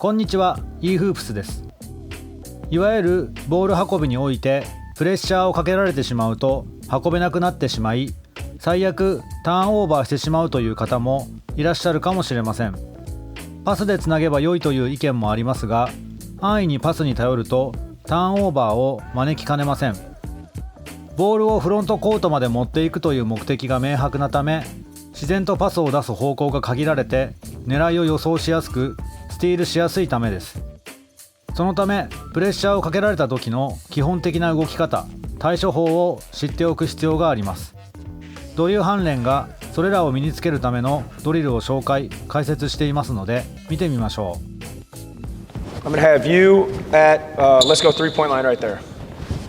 こんにちは、eHoops です。いわゆるボール運びにおいてプレッシャーをかけられてしまうと運べなくなってしまい、最悪ターンオーバーしてしまうという方もいらっしゃるかもしれません。パスでつなげば良いという意見もありますが、安易にパスに頼るとターンオーバーを招きかねません。ボールをフロントコートまで持っていくという目的が明白なため、自然とパスを出す方向が限られて狙いを予想しやすく、スティールしやすいためです。そのためプレッシャーをかけられた時の基本的な動き方、対処法を知っておく必要があります。ドリューハンレンがそれらを身につけるためのドリルを紹介・解説していますので見てみましょう。I'm gonna have you at let's go 3-point line right there.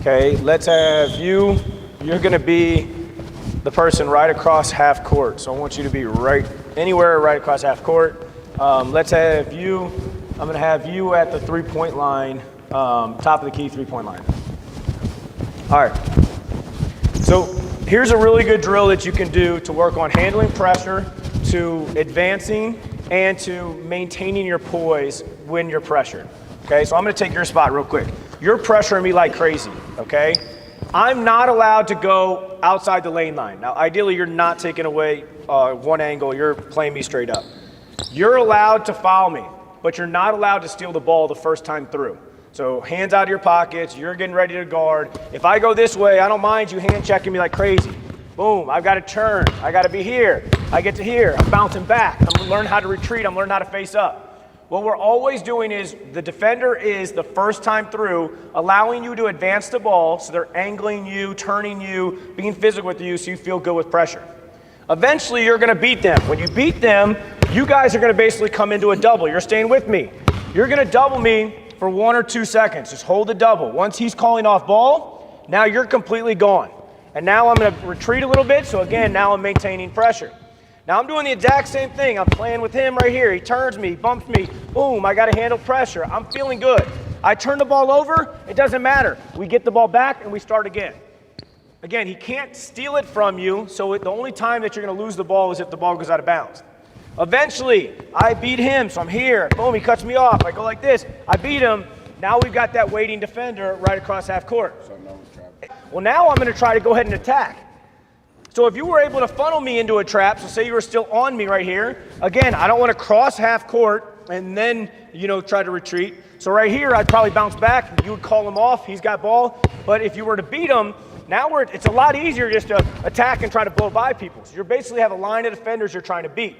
Okay, let's have you. You're gonna be the person right across half court. So I want you to be right anywhere right across half court. Let's have you. I'm going to have you at the 3-point line, top of the key 3-point line. All right. So here's a really good drill that you can do to work on handling pressure, to advancing, and to maintaining your poise when you're pressured. Okay, so I'm going to take your spot real quick. You're pressuring me like crazy, okay? I'm not allowed to go outside the lane line. Now, ideally, you're not taking away one angle. You're playing me straight up. You're allowed to foul me, but you're not allowed to steal the ball the first time through. So hands out of your pockets, you're getting ready to guard. If I go this way, I don't mind you hand checking me like crazy. Boom, I've got to turn. I got to be here. I get to here. I'm bouncing back. I'm learning how to retreat. I'm learning how to face up. What we're always doing is the defender is the first time through allowing you to advance the ball, so they're angling you, turning you, being physical with you so you feel good with pressure. Eventually, you're going to beat them. When you beat them, you guys are going to basically come into a double. You're staying with me. You're going to double me for 1 or 2 seconds. Just hold the double. Once he's calling off ball, now you're completely gone. And now I'm going to retreat a little bit. So again, now I'm maintaining pressure. Now I'm doing the exact same thing. I'm playing with him right here. He turns me, bumps me. Boom, I got to handle pressure. I'm feeling good. I turn the ball over. It doesn't matter. We get the ball back and we start again. Again, he can't steal it from you. So the only time that you're going to lose the ball is if the ball goes out of bounds. Eventually, I beat him, so I'm here. Boom, he cuts me off. I go like this. I beat him. Now we've got that waiting defender right across half court. Well, now I'm going to try to go ahead and attack. So if you were able to funnel me into a trap, so say you were still on me right here. Again, I don't want to cross half court and then, try to retreat. So right here, I'd probably bounce back. You would call him off. He's got ball. But if you were to beat him, now it's a lot easier just to attack and try to blow by people. So you basically have a line of defenders you're trying to beat.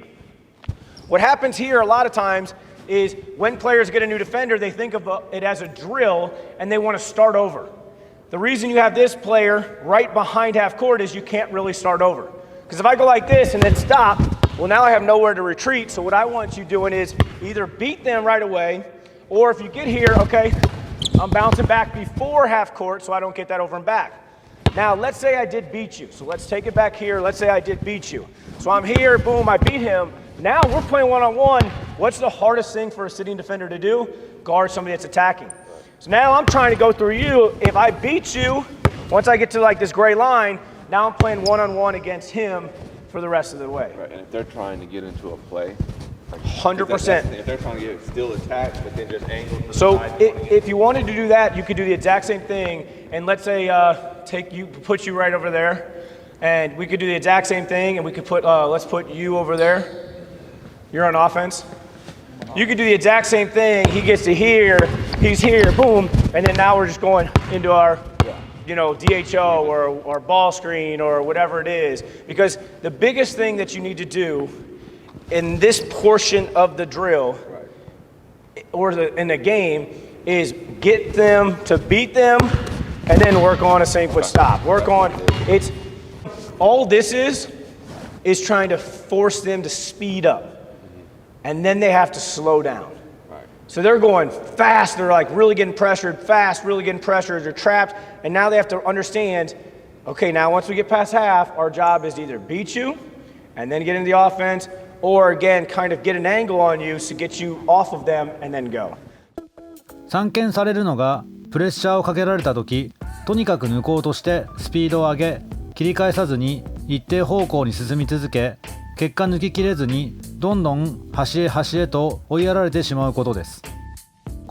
What happens here a lot of times is when players get a new defender, they think of it as a drill and they want to start over. The reason you have this player right behind half court is you can't really start over. Because if I go like this and then stop, well, now I have nowhere to retreat. So what I want you doing is either beat them right away, or if you get here, okay, I'm bouncing back before half court so I don't get that over and back. Now, let's say I did beat you. So let's take it back here. Let's say I did beat you. So I'm here, boom, I beat him. Now we're playing one-on-one. What's the hardest thing for a sitting defender to do? Guard somebody that's attacking. So now I'm trying to go through you. If I beat you, once I get to like this gray line, now I'm playing one-on-one against him for the rest of the way. Right, and if they're trying to get into a play, 100%. If they're trying to get still attacked, but then just angled to the so side. If you wanted to do that, you could do the exact same thing. And let's say put you right over there, and we could do the exact same thing, and we could put let's put you over there. You're on offense. You could do the exact same thing. He gets to here, he's here, boom, and then now we're just going into our DHO or ball screen or whatever it is. Because the biggest thing that you need to do in this portion of the drill or in the game is get them to beat them and then work on a same foot stop. Work on it's all this is trying to force them to speed up. And then they have to slow down. So they're going fast, they're like really getting pressured, fast, really getting pressured, they're trapped, and now they have to understand, okay, now once we get past half, our job is to either beat you and then get into the offense, or again, kind of get an angle on you to get you off of them and then go. 散見されるのがプレッシャーをかけられた時、とにかく抜こうとしてスピードを上げ、切り返さずに一定方向に進み続け、結果抜ききれずにどんどん端へ端へと追いやられてしまうことです。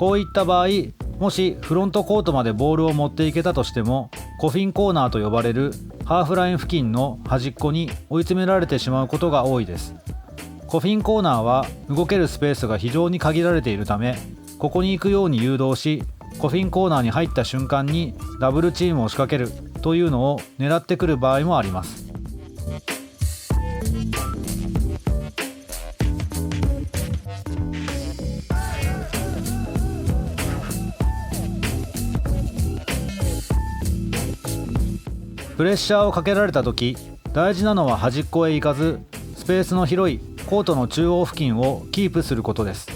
こういった場合、もしフロントコートまでボールを持っていけたとしても、コフィンコーナーと呼ばれるハーフライン付近の端っこに追い詰められてしまうことが多いです。コフィンコーナーは動けるスペースが非常に限られているため、ここに行くように誘導し、コフィンコーナーに入った瞬間にダブルチームを仕掛けるというのを狙ってくる場合もあります。プレッシャーをかけられた時、大事なのは端っこへ行かず、スペースの広いコートの中央付近をキープすることです。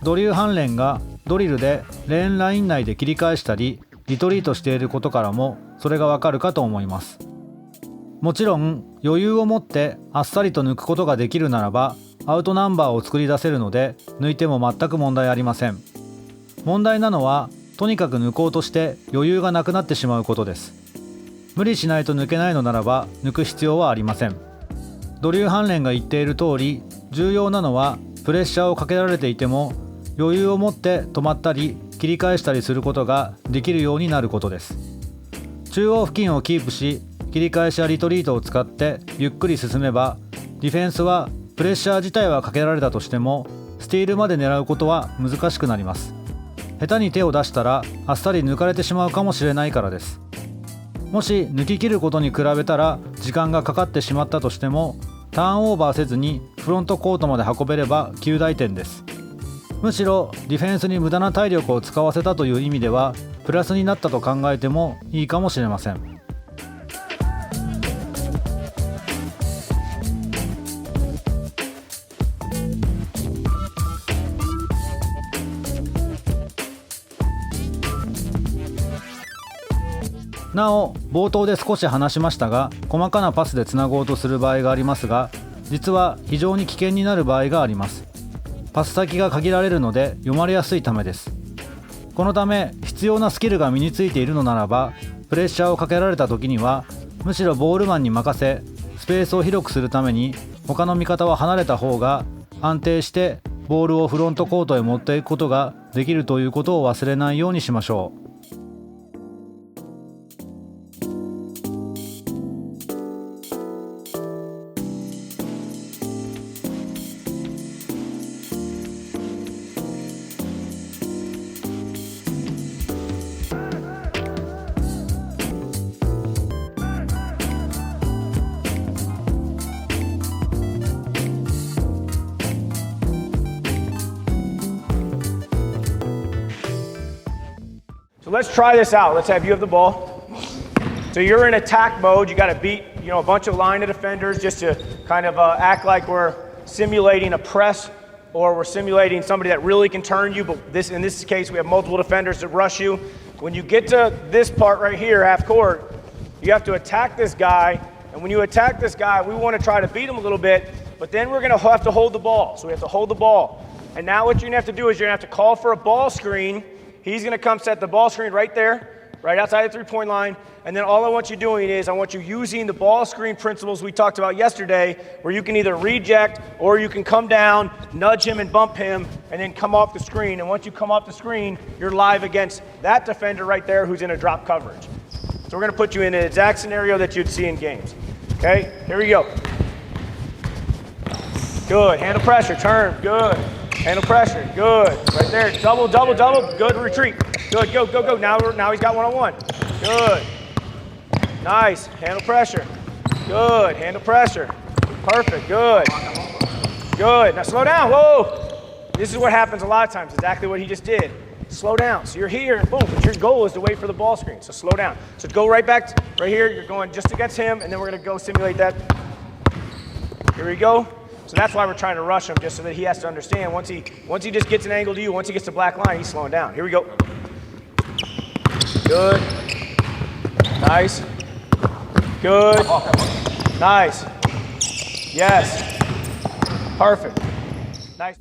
ドリュー・ハンレンがドリルでレーンライン内で切り返したりリトリートしていることからもそれがわかるかと思います。もちろん余裕を持ってあっさりと抜くことができるならばアウトナンバーを作り出せるので、抜いても全く問題ありません。問題なのはとにかく抜こうとして余裕がなくなってしまうことです。無理しないと抜けないのならば抜く必要はありません。ドリュー・ハンレンが言っている通り、重要なのはプレッシャーをかけられていても余裕を持って止まったり切り返したりすることができるようになることです。中央付近をキープし、切り返しやリトリートを使ってゆっくり進めば、ディフェンスはプレッシャー自体はかけられたとしてもスティールまで狙うことは難しくなります。下手に手を出したらあっさり抜かれてしまうかもしれないからです。もし抜き切ることに比べたら時間がかかってしまったとしても、ターンオーバーせずにフロントコートまで運べれば及第点です。むしろディフェンスに無駄な体力を使わせたという意味ではプラスになったと考えてもいいかもしれません。なお、冒頭で少し話しましたが、細かなパスでつなごうとする場合がありますが、実は非常に危険になる場合があります。パス先が限られるので読まれやすいためです。このため必要なスキルが身についているのならば、プレッシャーをかけられた時にはむしろボールマンに任せ、スペースを広くするために他の味方は離れた方が安定してボールをフロントコートへ持っていくことができるということを忘れないようにしましょう。Let's try this out. Let's have you have the ball. So you're in attack mode. You got to beat, a bunch of line of defenders just to kind of act like we're simulating a press or we're simulating somebody that really can turn you. But in this case, we have multiple defenders that rush you. When you get to this part right here, half court, you have to attack this guy. And when you attack this guy, we want to try to beat him a little bit. But then we're going to have to hold the ball. So we have to hold the ball. And now what you're going to have to do is you're going to have to call for a ball screen. He's going to come set the ball screen right there, right outside the three-point line. And then all I want you doing is I want you using the ball screen principles we talked about yesterday, where you can either reject or you can come down, nudge him and bump him, and then come off the screen. And once you come off the screen, you're live against that defender right there who's in a drop coverage. So we're going to put you in an exact scenario that you'd see in games. Okay, here we go. Good. Handle pressure. Turn. Good. Handle pressure. Good. Right there. Double, double, double. Good retreat. Good. Go, go, go. Now he's got one-on-one. Good. Nice. Handle pressure. Good. Handle pressure. Perfect. Good. Good. Now slow down. Whoa. This is what happens a lot of times. Exactly what he just did. Slow down. So you're here and boom. But your goal is to wait for the ball screen. So slow down. So go right back right here. You're going just against him, and then we're going to go simulate that. Here we go. So that's why we're trying to rush him, just so that he has to understand once he just gets an angle to you, once he gets to black line, he's slowing down. Here we go. Good. Nice. Good. Nice. Yes. Perfect. Nice.